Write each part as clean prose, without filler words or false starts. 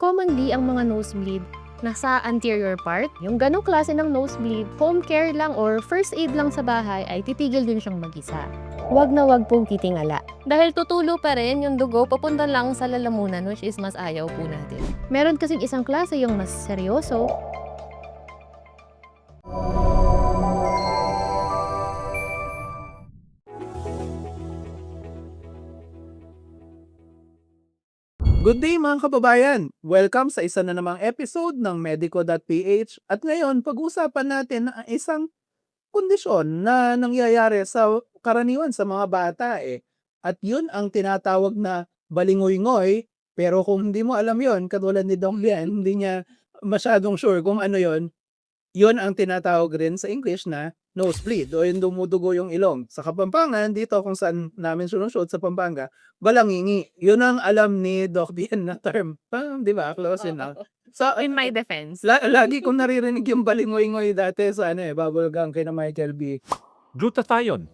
Commonly, ang mga nosebleed nasa anterior part. Yung ganong klase ng nosebleed, home care lang or first aid lang sa bahay ay titigil din siyang mag-isa. Huwag na huwag pong titingala. Dahil tutulo pa rin yung dugo papunta lang sa lalamunan, which is mas ayaw po natin. Meron kasing isang klase yung mas seryoso. Good day mga kababayan! Welcome sa isa na namang episode ng Medico.ph at ngayon pag-uusapan natin ang isang kondisyon na nangyayari sa karaniwan sa mga bata At yun ang tinatawag na balingoy-ngoy, pero kung hindi mo alam yon, katulad ni Doc Lian, hindi niya masyadong sure kung ano yon ang tinatawag rin sa English na nosebleed o yung dumudugo yung ilong. Sa Kapampangan, dito kung saan namin sinushoot sa Pampanga, balangingi. Yun ang alam ni Doc Bien na term. Di ba? Close enough. So, In my defense. lagi kong naririnig yung balingoy-ngoy dati sa bubble gum kina Michael B. Glutathione.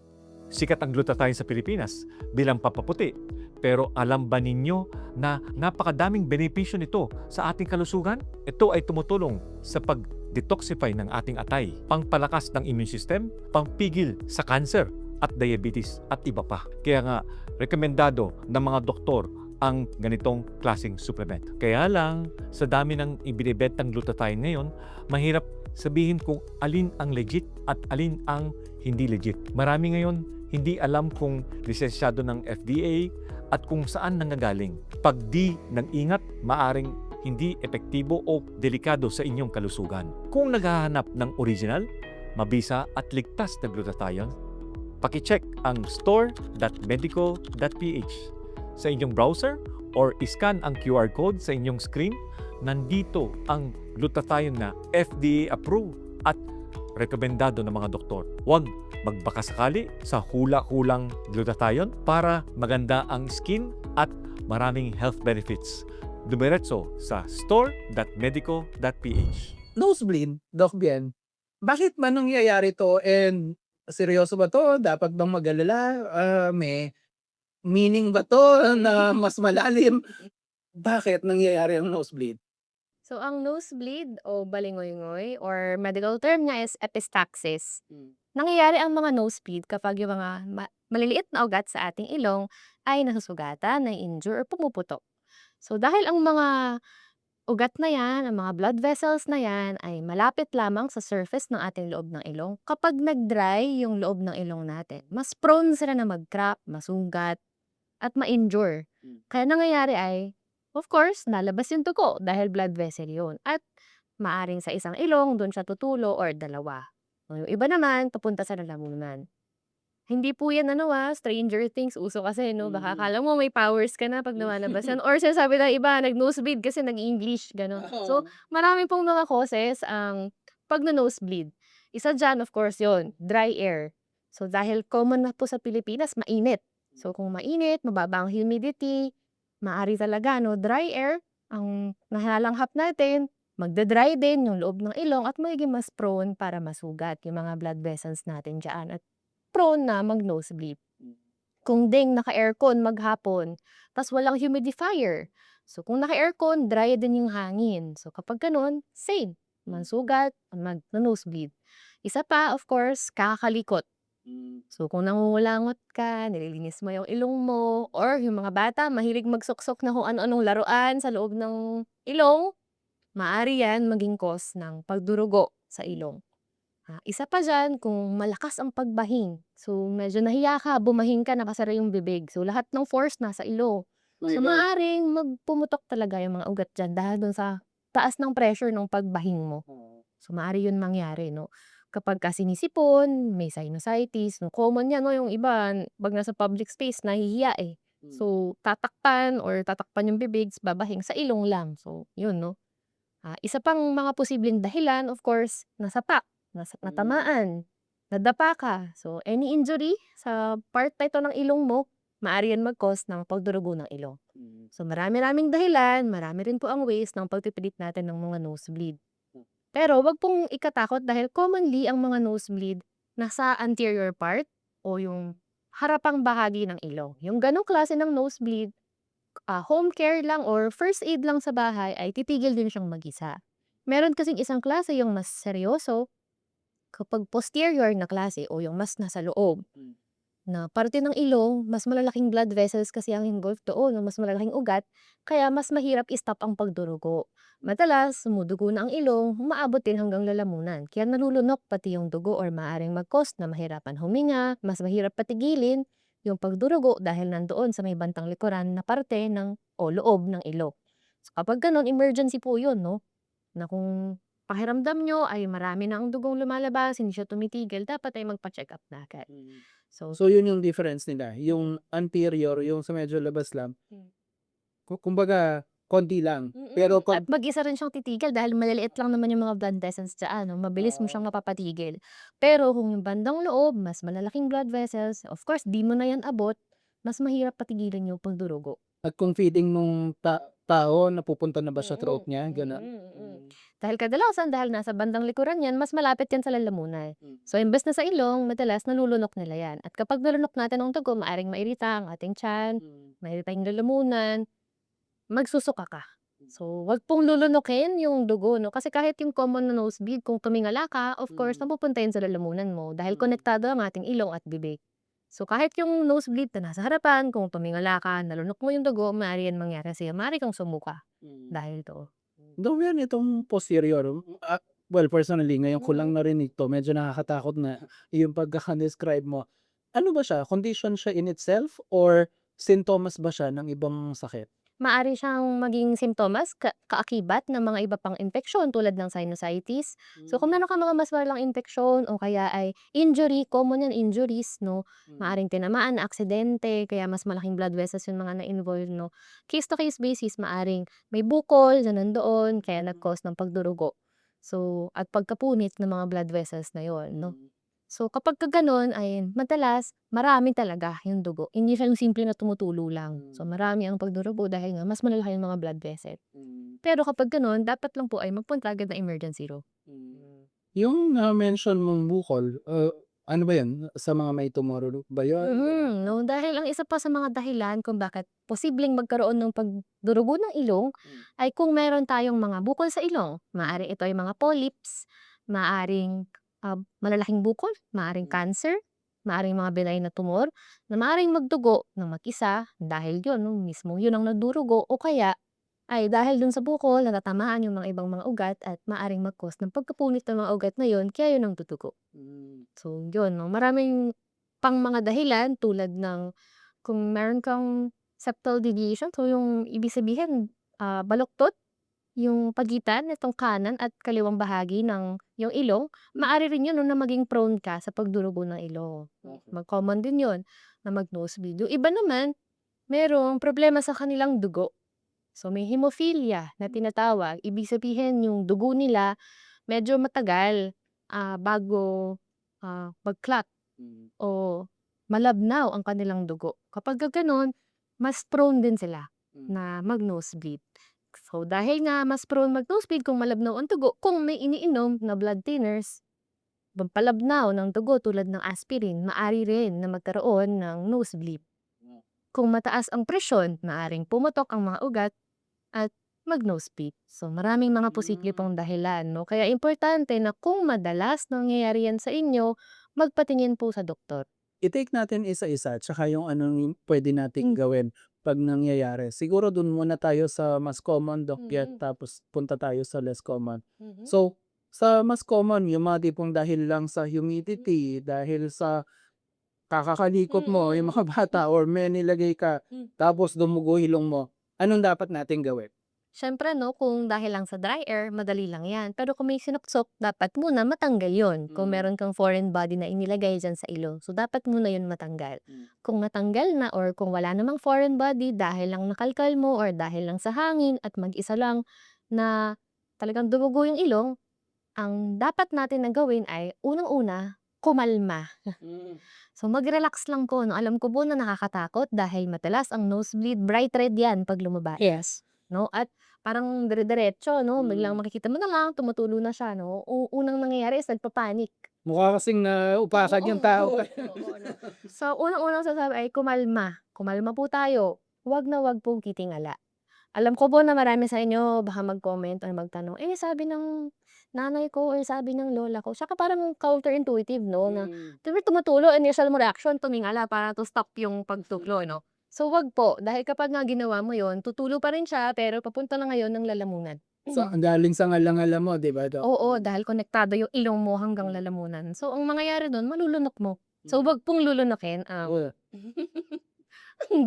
Sikat ang glutathione sa Pilipinas bilang pampaputi. Pero alam ba ninyo na napakadaming benepisyo nito sa ating kalusugan? Ito ay tumutulong sa pag-detoxify ng ating atay, pangpalakas ng immune system, pangpigil sa cancer at diabetes at iba pa. Kaya nga, rekomendado ng mga doktor ang ganitong klaseng supplement. Kaya lang, sa dami ng ibinibentang glutathione ngayon, mahirap sabihin kung alin ang legit at alin ang hindi legit. Marami ngayon hindi alam kung lisensyado ng FDA at kung saan nanggagaling. Pag di nag-ingat, maaring hindi epektibo o delikado sa inyong kalusugan. Kung naghahanap ng original, mabisa at ligtas na glutathione, paki-check ang store.medical.ph sa inyong browser or iscan ang QR code sa inyong screen. Nandito ang glutathione na FDA approved at rekomendado ng mga doktor. Huwag magbaka sakali sa hula-hulang glutathione para maganda ang skin at maraming health benefits. Dumiretso sa store.medical.ph. Nosebleed, Doc Bien, bakit ba nangyayari to and seryoso ba to? Dapat bang mag-alala? May meaning ba to na mas malalim? Bakit nangyayari ang nosebleed? So, ang nosebleed o balingoy-ngoy or medical term niya is epistaxis. Nangyayari ang mga nosebleed kapag yung mga maliliit na ugat sa ating ilong ay nasusugatan, nai-injure, or pumuputok. So, dahil ang mga ugat na yan, ang mga blood vessels na yan ay malapit lamang sa surface ng ating loob ng ilong, kapag nag-dry yung loob ng ilong natin, mas prone sila na mag-crack, masugat, at ma-injure. Kaya nangyayari ay, of course, nalabas yung dugo dahil blood vessel yun. At maaring sa isang ilong, doon siya tutulo or dalawa. O, yung iba naman, papunta sa lalamunan. Hindi po yan Stranger Things, uso kasi baka akala mo may powers ka na 'pag lumalabas yan or sinasabi ng iba nag-nosebleed kasi nag-English gano'n. So, marami pong mga causes ang pagno-nosebleed. Isa diyan of course yon dry air. So, dahil common na po sa Pilipinas mainit. So, kung mainit, mababa ang humidity, maaari talaga dry air ang nahalanghap natin, magda-dry din yung loob ng ilong at magiging mas prone para masugat yung mga blood vessels natin diyan at prone na mag-nosebleed. Kung ding naka-aircon maghapon, tas walang humidifier. So, kung naka-aircon, dry din yung hangin. So, kapag ganun, same. Mansugat, mag-nosebleed. Isa pa, of course, kakakalikot. So, kung nangungulangot ka, nililinis mo yung ilong mo, or yung mga bata, mahilig magsuksok na kung ano-anong laruan sa loob ng ilong, maaari yan maging cause ng pagdurugo sa ilong. Isa pa diyan kung malakas ang pagbahing. So, medyo nahiya ka, bumahing ka, nakasara yung bibig. So, lahat ng force nasa ilong. So, maaaring magpumutok talaga yung mga ugat diyan dahil dun sa taas ng pressure ng pagbahing mo. So, maaari yun mangyari, no? Kapagka sinisipon, may sinusitis, no? Common yan, no? Yung iba, 'pag nasa public space, nahihiya eh. So, tatakpan or tatakpan yung bibig, babahing sa ilong lang. So, yun, no? Isa pang mga posibleng dahilan, of course, nasapa, natamaan, nadapa ka. So, any injury sa part na ito ng ilong mo, maaari yan mag-cause ng pagdurugo ng ilong. So, marami-raming dahilan, marami rin po ang ways ng pagpipilit natin ng mga nosebleed. Pero wag pong ikatakot dahil commonly ang mga nosebleed nasa anterior part o yung harapang bahagi ng ilong. Yung ganong klase ng nosebleed, home care lang or first aid lang sa bahay ay titigil din siyang mag-isa. Meron kasing isang klase yung mas seryoso, kapag posterior na klase o yung mas nasa loob na parte ng ilong, mas malalaking blood vessels kasi ang involved doon, mas malalaking ugat, kaya mas mahirap i-stop ang pagdurugo. Madalas, sumudugo na ang ilong, umaabot din hanggang lalamunan, kaya nalulunok pati yung dugo or maaring mag-cause na mahirapan huminga, mas mahirap patigilin yung pagdurugo dahil nandoon sa may bantang likuran na parte ng o loob ng ilong. So, kapag ganun, emergency po yun, no? Na kung pakiramdam nyo ay marami na ang dugong lumalabas, hindi siya tumitigil, dapat ay magpa-check up na agad. So, So, yun yung difference nila. Yung anterior, yung sa medyo labas lang, Mm. kumbaga, konti lang. Pero, At mag-isa rin siyang titigil dahil maliliit lang naman yung mga blood vessels diyaan, 'no, mabilis mo Oo. siyang mapapatigil. Pero kung yung bandang loob, mas malalaking blood vessels, of course 'di mo na 'yan abot, mas mahirap patigilin yung pagdurugo. at kung feeding nung tao, napupunta na ba sa throat niya? Gano'n? Dahil kadalasan dahil nasa bandang likuran 'yan, mas malapit 'yan sa lalamunan. So imbes na sa ilong, madalas nalulunok nila 'yan. At kapag nalunok natin ang dugo, maaring mairita ang ating tiyan, mairita yung lalamunan, magsusuka ka. So, wag pong lulunukin yung dugo, 'no, kasi kahit yung common na nosebleed kung tumingala ka, of course napupunta yun sa lalamunan mo dahil konektado ang ating ilong at bibig. So, kahit yung nosebleed na nasa harapan, kung tumingala ka, nalunok mo yung dugo, maaari yan mangyari sa'yo, maaari kang sumuka dahil doon. Though yan itong posterior, well, personally, ngayon ko lang Mm. narinig 'to, medyo nakakatakot na yung pagkaka-describe mo. Ano ba siya, condition siya in itself or sintomas ba siya ng ibang sakit? Maaari siyang maging simptomas kaakibat ng mga iba pang impeksyon tulad ng sinusitis. So, kung meron kang mga mas malalang impeksyon o kaya ay injury, common yan injuries, 'no, maaring tinamaan, aksidente, kaya mas malaking blood vessels yung mga na-involve, 'no. Case to case basis, maaring may bukol na nandoon kaya nag-cause ng pagdurugo. So, at pagkapunit ng mga blood vessels na yon, 'no. So, kapagka gano'n ay madalas marami talaga yung dugo, hindi siya yung simple na tumutulo lang. So, marami ang pagdurugo dahil nga mas malalaki yung mga blood vessel. Pero kapag gano'n, dapat lang po ay magpunta agad ng emergency room. Yung na-mention mong bukol, ano ba yan, sa mga may tumor ba yun? 'No, dahil ang isa pa sa mga dahilan kung bakit posibleng magkaroon ng pagdurugo ng ilong ay kung meron tayong mga bukol sa ilong. Maaaring ito ay mga polyps, maaaring, malalaking bukol, maaaring cancer, maaaring mga benign na tumor na maaaring magdugo ng mag-isa dahil yun, 'no, mismong yun ang nagdurugo o kaya ay dahil dun sa bukol natatamaan yung mga ibang mga ugat at maaaring mag-cause ng pagkapunit ng mga ugat na yun kaya yun ang dudugo. So yun, 'no, maraming pang mga dahilan tulad ng kung meron kang septal deviation, so yung ibig sabihin, baluktot yung pagitan nitong kanan at kaliwang bahagi ng yung ilong, maaari rin yun, 'no, na maging prone ka sa pagdurugo ng ilong. Common din yun na mag-nosebleed. Yung iba naman, merong problema sa kanilang dugo. So may hemophilia na tinatawag, ibig sabihin yung dugo nila medyo matagal, bago, mag-clot o malabnaw ang kanilang dugo. Kapagka gano'n, mas prone din sila na mag-nosebleed. So, dahil nga mas prone mag-nosebleed kung malabnaw ang dugo, kung may iniinom na blood thinners, pampalabnaw ng dugo tulad ng aspirin, maaari rin na magkaroon ng nosebleed. Kung mataas ang presyon, maaring pumutok ang mga ugat at mag-nosebleed. So, maraming mga posible pang dahilan, 'no? Kaya importante na kung madalas nangyayari yan sa inyo, magpatingin po sa doktor. I-take natin isa-isa tsaka yung anong pwede nating gawin 'pag nangyayari. Siguro dun muna tayo sa mas common, Doc, tapos punta tayo sa less common. So, sa mas common, yung mga tipong dahil lang sa humidity, dahil sa kakakalikot mo, yung mga bata or may nilagay ka, tapos dumugo ilong mo, anong dapat nating gawin? Siyempre, 'no, kung dahil lang sa dry air, madali lang 'yan. Pero kung may sinupsok, dapat muna matanggal 'yon. Kung meron kang foreign body na inilagay diyan sa ilong, so dapat muna 'yon matanggal. Kung natanggal na or kung wala namang foreign body dahil lang nakalkal mo or dahil lang sa hangin at mag-isa lang na talagang dumugo yung ilong, ang dapat natin na gawin ay unang-una, kumalma. So, mag-relax lang po, 'no. Alam ko po na nakakatakot dahil madalas ang nosebleed bright red 'yan 'pag lumabas. Yes. 'No, at parang dire-diretso, 'no, biglang makikita mo na lang tumutulo na siya, 'no. Unang nangyayari is nagpa-panic. Mukha kasing naupakan yung tao. Oo, 'no. So, unang-unang sasabi ay kumalma, kumalma po tayo. wag na wag pong titingala. Alam ko po na marami sa inyo baka mag-comment or magtanong, "Eh, sabi ng nanay ko or sabi ng lola ko." Tsaka parang counterintuitive 'no, na tuloy tumutulo, initial mo reaction tumingala para to stop yung pagtulo 'no. So, wag po, dahil kapag nga ginawa mo yun, tutulo pa rin siya pero papunta na ngayon ng lalamunan. So, ang galing sa ngala-ngala mo, 'di ba, Dok? Oo, dahil konektado yung ilong mo hanggang lalamunan. So, ang mangyayari dun malulunok mo. So, wag pong lulunukin ang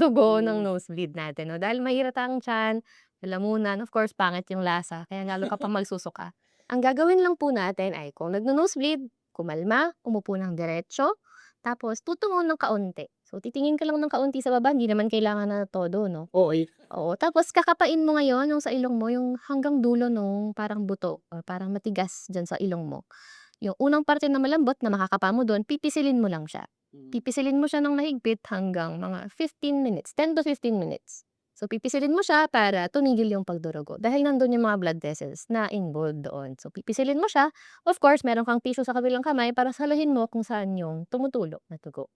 dugo ng nosebleed natin 'no, dahil mahirata ang tiyan, lalamunan, of course pangit yung lasa kaya lalo ka pa magsusuka. Ang gagawin lang po natin ay kung nagno-nosebleed, kumalma, umupo ng diretso, tapos tutungo ng kaunti. So, titingin ka lang ng kaunti sa baba, hindi naman kailangan na todo 'no. Okey. Oo, tapos kakapain mo ngayon yung sa ilong mo yung hanggang dulo nung parang buto or parang matigas diyan sa ilong mo. Yung unang parte na malambot na makakapa mo dun, pipisilin mo lang siya. Pipisilin mo siya ng mahigpit hanggang mga 15 minutes, 10 to 15 minutes. So, pipisilin mo siya para tumigil yung pagdurugo dahil nandun yung mga blood vessels na involved doon. So, pipisilin mo siya. Of course, meron kang tissue sa kabilang kamay para salahin mo kung saan yung tumutulo na dugo.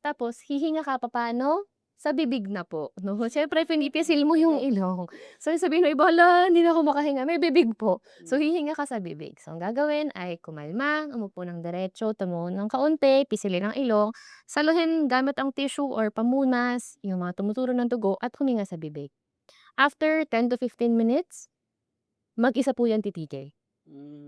Tapos hihinga ka papaano? Sa bibig na po 'no. Siyempre pinipisil mo yung ilong. So sabihin ng iba, "Hala, hindi na ako makahinga." May bibig po. So hihinga ka sa bibig. So ang gagawin ay kumalma, umupo ng diretso, tumungo ng kaunti, pisilin ang ilong, saluhin gamit ang tissue or pamunas yung mga tumutulo ng dugo at huminga sa bibig. After 10 to 15 minutes, mag-isa po yan titigil.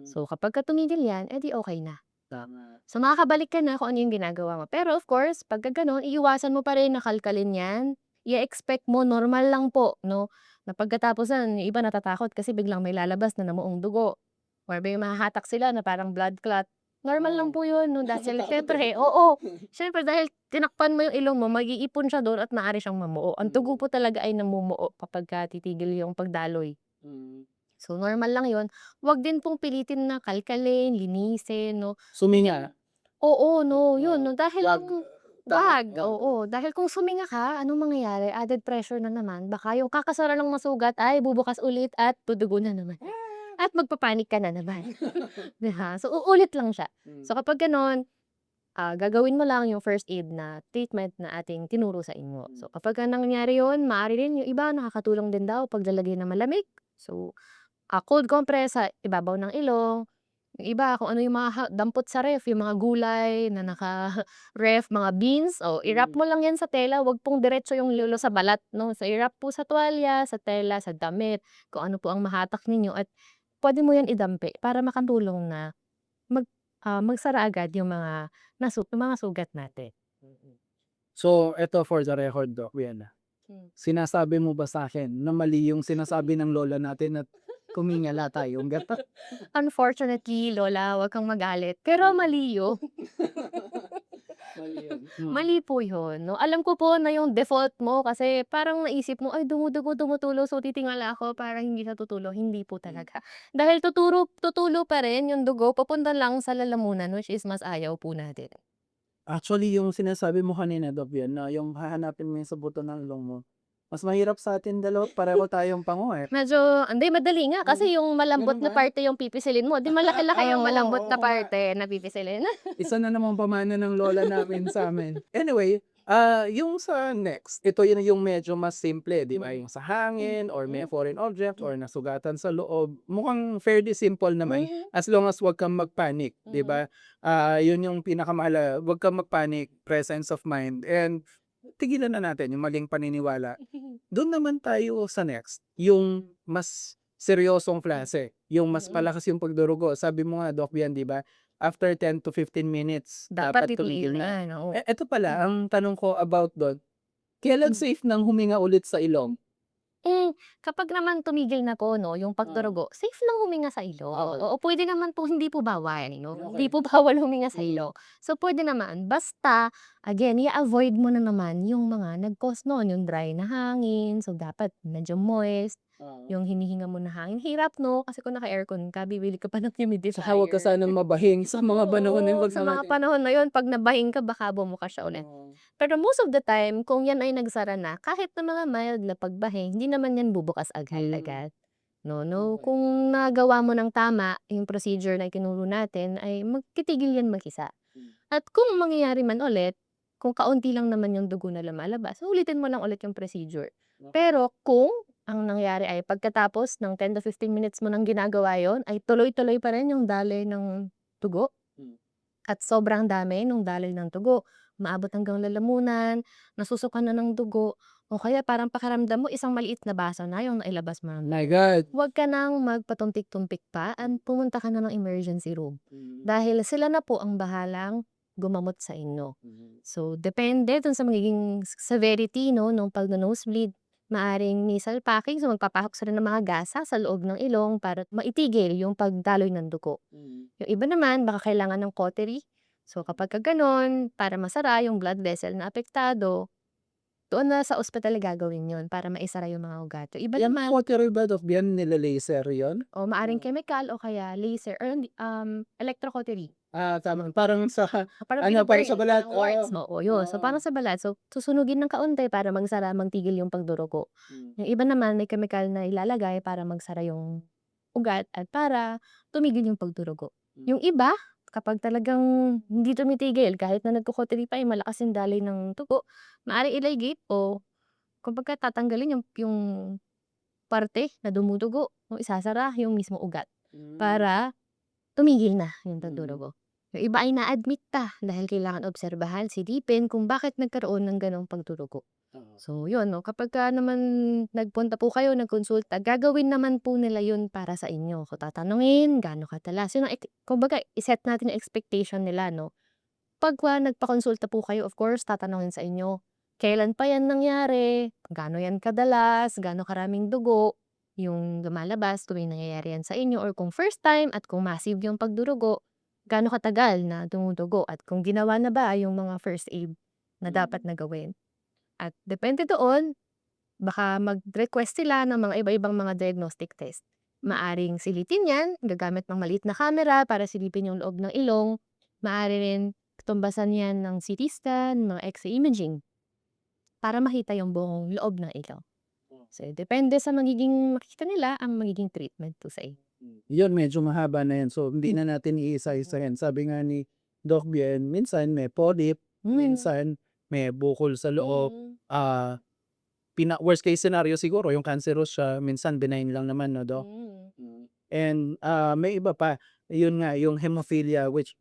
So kapagka tumigil yan, edi okey na. Tama. So, makakabalik ka na kung ano yung ginagawa mo. Pero of course, pagka gano'n iiwasan mo pa rin na kalkalin 'yan. I-expect mo normal lang po 'no, na pagkatapos nun yung iba natatakot kasi biglang may lalabas na namuong dugo or may mahahatak sila na parang blood clot. Normal lang po yun 'no, dahil siyempre oo, siyempre dahil tinakpan mo yung ilong mo mag-iipon siya dun at maaari siyang mamuo. Ang dugo po talaga ay namumuo kapagka titigil yung pagdaloy. So, normal lang yun. Wag din pong pilitin na kalkalin, linisin 'no. Suminga. Oo 'no, yun 'no, dahil Wag, wag, oo. Dahil kung suminga ka, anong mangyayari, added pressure na naman, baka yung kakasara ng masugat ay bubukas ulit at dudugo na naman. At magpa-panic ka na naman, 'di ba? So, uulit lang siya. So, kapag gano'n, gagawin mo lang yung first aid na treatment na ating tinuro sa inyo. So, kapagka nangyari yun, maaari rin yung iba nakakatulong din daw paglalagay ng malamig. So, cold compress sa ibabaw ng ilong. Yung iba kung ano yung mga dampot sa ref, yung mga gulay na naka-ref, mga beans, i-wrap mo lang yan sa tela, wag pong diretso yung lulo sa balat 'no. So, i-wrap po sa tuwalya, sa tela, sa damit, kung ano po ang mahatak ninyo at puwede mo yan idampi para makatulong na magsara agad yung mga sugat natin. So, eto for the record, Doc Vienna. Sinasabi mo ba sa'kin na mali yung sinasabi ng lola natin at kumingala tayong gata? Unfortunately, lola, wag kang magalit, pero mali yun. Mali yun. Mali po yun 'no. Alam ko po na yung default mo kasi parang naisip mo, "Ay dumudugo, tumutulo so titingala ako para hindi siya tutulo." Hindi po talaga. Dahil tutulo pa rin yung dugo papunta lang sa lalamunan which is mas ayaw po natin. Actually, yung sinasabi mo kanina, Doc Vienna, yung hahanapin mo yung sa buto ng ilong mo, mas mahirap sa atin dalawa, pareho tayong pango, eh. Medyo hindi madali nga kasi yung malambot Ganun na ba? parte yung pipisilin mo, 'di malaki-laki yung Oo, malambot na oo nga. parte na pipisilin. Isa na namang pamana ng lola namin sa'min. Anyway, yung sa next, ito yun yung medyo mas simple, 'di ba? Yung sa hangin or may foreign object or nasugatan sa loob. Mukhang fairly simple naman as long as 'wag kang mag-panic, 'di ba? Yun yung pinakamahalaga, 'wag kang mag-panic, presence of mind, and tigilan na natin yung maling paniniwala. Dun naman tayo sa next, yung mas seryosong klase, yung mas malakas yung pagdurugo. Sabi mo nga, Doc Bian, 'di ba? After 10 to 15 minutes, Dapat dapat tumigil na. titigilan, oo. Eto pala, ang tanong ko about dun, kailan safe nang huminga ulit sa ilong? Kapag naman tumigil na po 'no, yung pagdurugo, safe lang huminga sa ilong. Oo, puwede naman po, hindi po bawal 'no, hindi po bawal huminga sa ilong. So, puwede naman basta again i-avoid mo na naman yung mga nag-cause nun, yung dry na hangin. So, dapat medyo moist, yung hinihinga mo na hangin. Hirap 'no, kasi kung naka-aircon ka, bibili ka pa ng Tsaka huwag ka humidifier. sanang mabahing sa mga panahon na yun, Oo, wag sa mga naman panahon na yun 'pag nabahing ka baka bumukas siya ulit. Pero most of the time kung yan ay nagsara na, kahit na mga mild na pagbahe, hindi naman yan bubukas agad-agad. No, Okey. kung nagawa mo ng tama yung procedure na itinuro natin ay titigil yan mag-isa. At kung mangyayari man ulit, kung kaunti lang naman yung dugo na lumalabas, ulitin mo lang ulit yung procedure. Pero kung ang nangyari ay pagkatapos ng 10 to 15 minutes mo ng ginagawa yon ay tuloy-tuloy pa rin yung daloy ng dugo at sobrang dami nung daloy ng dugo, umaabot hanggang lalamunan, nasusuka na ng dugo, o kaya parang pakiramdam mo isang maliit na baso na yung nailabas mo ng My dugo. God. Huwag ka nang magpatumpik-tumpik pa at pumunta ka na ng emergency room. Dahil sila na po ang bahalang gumamot sa inyo. So, depende dun sa magiging severity nung pagno-nosebleed. Maaring nasal packing, so magpapahok sila ng mga gasa sa loob ng ilong para maitigil yung pagdaloy ng dugo. Yung iba naman baka kailangan ng cautery. So, kapagka gano'n, para masara yung blood vessel na apektado, doon na sa ospital gagawin yun para maisara yung mga ugat. Yung iba Yan naman, cautery ba, Doc Bian, nila-laser yon? o maaring chemical o kaya laser or electrocautery. Tama. Parang sa Parang ano, parang pino-burn, sa balat. parang warts, oo, yun. So, Oo. parang sa balat. So, susunugin ng kaunti para magsara, magtigil yung pagdurugo. Yung iba naman may chemical na ilalagay para magsara yung ugat at para tumigil yung pagdurugo. Yung iba, kapag talagang hindi tumitigil kahit na nagko-cautery pa, malakas yung daloy ng dugo, maaaring i-ligate o kumbaga tatanggalin yung parte na dumudugo o isasara yung mismong ugat para tumigil na yung pagdurugo. Yung iba ay na-admit pa dahil kailangan obserbahan, silipin kung bakit nagkaroon ng gano'ng pagdurugo. So, yun 'no, kapagka naman nagpunta po kayo, nagkonsulta, gagawin naman po nila yun para sa inyo. So, tatanungin gaano kadalas, yun ang kumbaga i-set natin yung expectation nila 'no. Pagka nagpakonsulta po kayo, of course tatanungin sa inyo, kailan pa yan nangyari, gaano yan kadalas, gaano karaming dugo yung lumalabas tuwing nangyayari yan sa inyo, or kung first time at kung massive yung pagdurugo, gaano katagal na dumudugo at kung ginawa na ba yung mga first aid na dapat na gawin. At depende doon, baka mag-request sila ng mga iba-ibang mga diagnostic test. Maaring silitin yan, gagamit ng maliit na camera para silipin yung loob ng ilong. Maari rin tumbasan yan ng CT scan, mga X-ray imaging, para makita yung buong loob ng ilong. So, depende sa magiging makikita nila ang magiging treatment po sa inyo. Yun, medyo mahaba na yan. So, hindi na natin iisa-isahin. Sabi nga ni Doc Bien, minsan may polyp, minsan may bukol sa loob. Ah, worst case scenario siguro, yung cancerous siya, minsan benign lang naman, no, Doc? And may iba pa, yun nga, yung hemophilia, which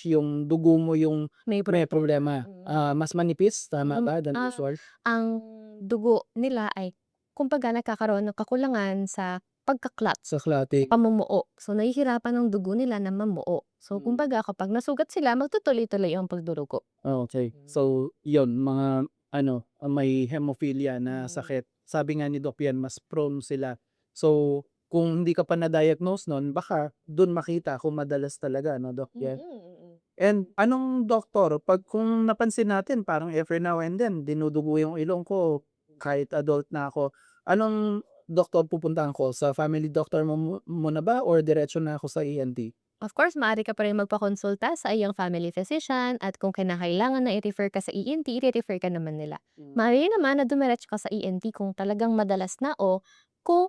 yung dugo mo yung May may problema. Mas manipis, tama Um, ba, than ah, usual? ang dugo nila ay kumbaga nagkakaroon ng kakulangan sa pagka-clot, Sa clotting. pamumuo. So, nahihirapan ang dugo nila na mamuo. So, kumbaga kapag nasugat sila, magtutuloy-tuloy ang pagdurugo. Okay. So, yun, mga may hemophilia na sakit. Sabi nga ni Doc yan, mas prone sila. So, kung hindi ka pa na-diagnose nun, baka dun makita kung madalas talaga, no, Doc yan. And anong doktor, pag kung napansin natin, parang every now and then, dinudugo yung ilong ko, kahit adult na ako, anong doktor pupuntahan ko? Sa family doctor mo muna ba or diretso na ako sa ENT? Of course, maaari ka pa rin magpakonsulta sa iyong family physician at kung kinakailangan na i-refer ka sa ENT, i-refer ka naman nila. Maaari naman na dumiretso ka sa ENT kung talagang madalas na o kung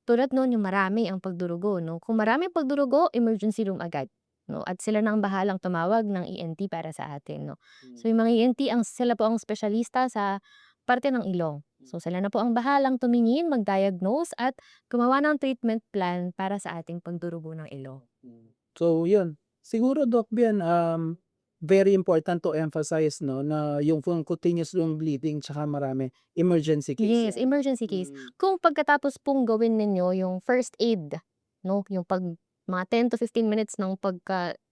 tulad nun yung marami ang pagdurugo. No? Kung marami ang pagdurugo, emergency room agad. No? At sila nang bahalang tumawag ng ENT para sa atin. No? So yung mga ENT, sila po ang espesyalista sa parte ng ilong. So sila na po ang bahalang tumingin, mag-diagnose at gumawa ng treatment plan para sa ating pagdurugo ng ilong. So, yun. Siguro, Doc Bien, very important to emphasize, no, na yung continuous yung bleeding tsaka marami, emergency case Yes, yan. emergency case. Kung pagkatapos pong gawin ninyo yung first aid, no, yung mga 10 to 15 minutes ng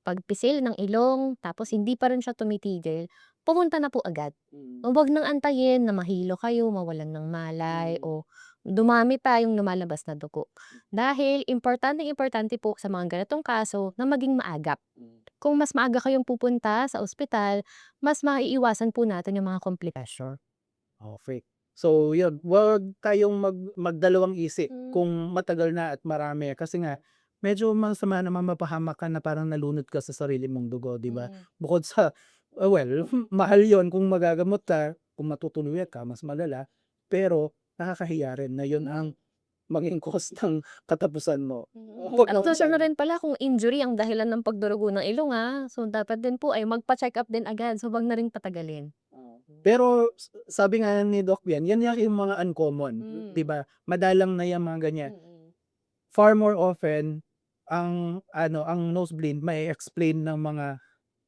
pagpisil ng ilong, tapos hindi pa rin siya tumitigil, pumunta na po agad. Huwag nang antayin na mahilo kayo, mawalan ng malay, o dumami pa yung lumalabas na dugo. Dahil importante po sa mga ganitong kaso na maging maagap. Kung mas maaga kayong pupunta sa ospital, mas maiiwasan po natin yung mga komplikasyon. Okay. So, yun, wag tayong magdalawang isip kung matagal na at marami. Kasi nga, medyo masama naman mapahamak ka na parang nalunod ka sa sarili mong dugo, di ba? Bukod sa, well, mahal yon kung magagamot ka, kung matutuluyan ka, mas malala. Pero, nakakahiya rin na yun ang maging cause ng katapusan mo. At susunod na rin pala kung injury ang dahilan ng pagdurugo ng ilong, so dapat din po ay magpa-check up din agad, so wag na rin patagalin. Pero sabi nga ni Doc Bian, yan yung mga uncommon, Mm. 'di ba? Madalang na yung mga ganyan. Mm. Far more often ang nosebleed may explain ng mga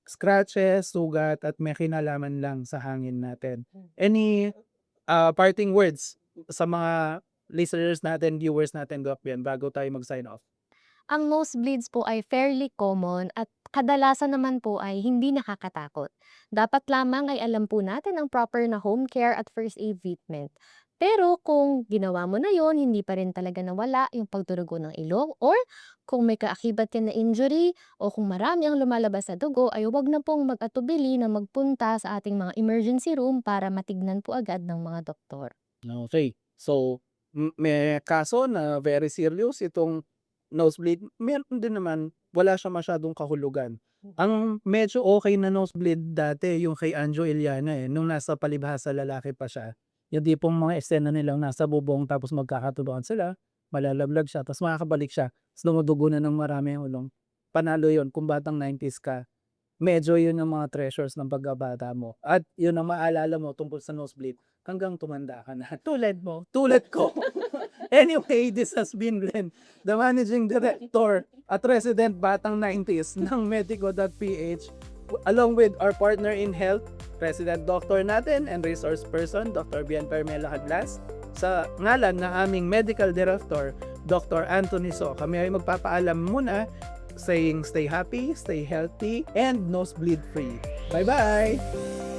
scratches, sugat at may kinalaman lang sa hangin natin. Any parting words sa mga listeners natin, viewers natin, Doc Bian, bago tayo mag-sign off? Ang nosebleeds po ay fairly common at kadalasan naman po ay hindi nakakatakot. Dapat lamang ay alam po natin ang proper na home care at first aid treatment. Pero kung ginawa mo na yon, hindi pa rin talaga nawala yung pagdurugo ng ilong or kung may kaakibat yan na injury o kung marami ang lumalabas sa dugo ay huwag na pong mag-atubili na magpunta sa ating mga emergency room para matignan po agad ng mga doktor. Okay. So, may kaso na very serious itong nosebleed. Meron din naman, wala siya masyadong kahulugan. Ang medyo okay na nosebleed dati, yung kay Anjo Iliana nung nasa palibhasa lalaki pa siya. Yung tipong mga eksena nilang nasa bubong tapos magkakatubuan sila, malalaglag siya, tapos makakabalik siya, tapos dumudugo na ng marami yung ulong. Panalo yun kung batang 90s ka. Medyo yun yung mga treasures ng pagkabata mo. At yun ang maalala mo tungkol sa nosebleed hanggang tumanda ka na. Tulad mo. Tulad ko. Anyway, this has been Glenn, the managing director at resident batang 90s ng Medico.ph, along with our partner in health, resident doctor natin and resource person, Dr. Bian Permela Hadlas, sa ngalan ng aming medical director, Dr. Anthony So. Kami ay magpapaalam muna saying stay happy, stay healthy, and nosebleed free. Bye-bye!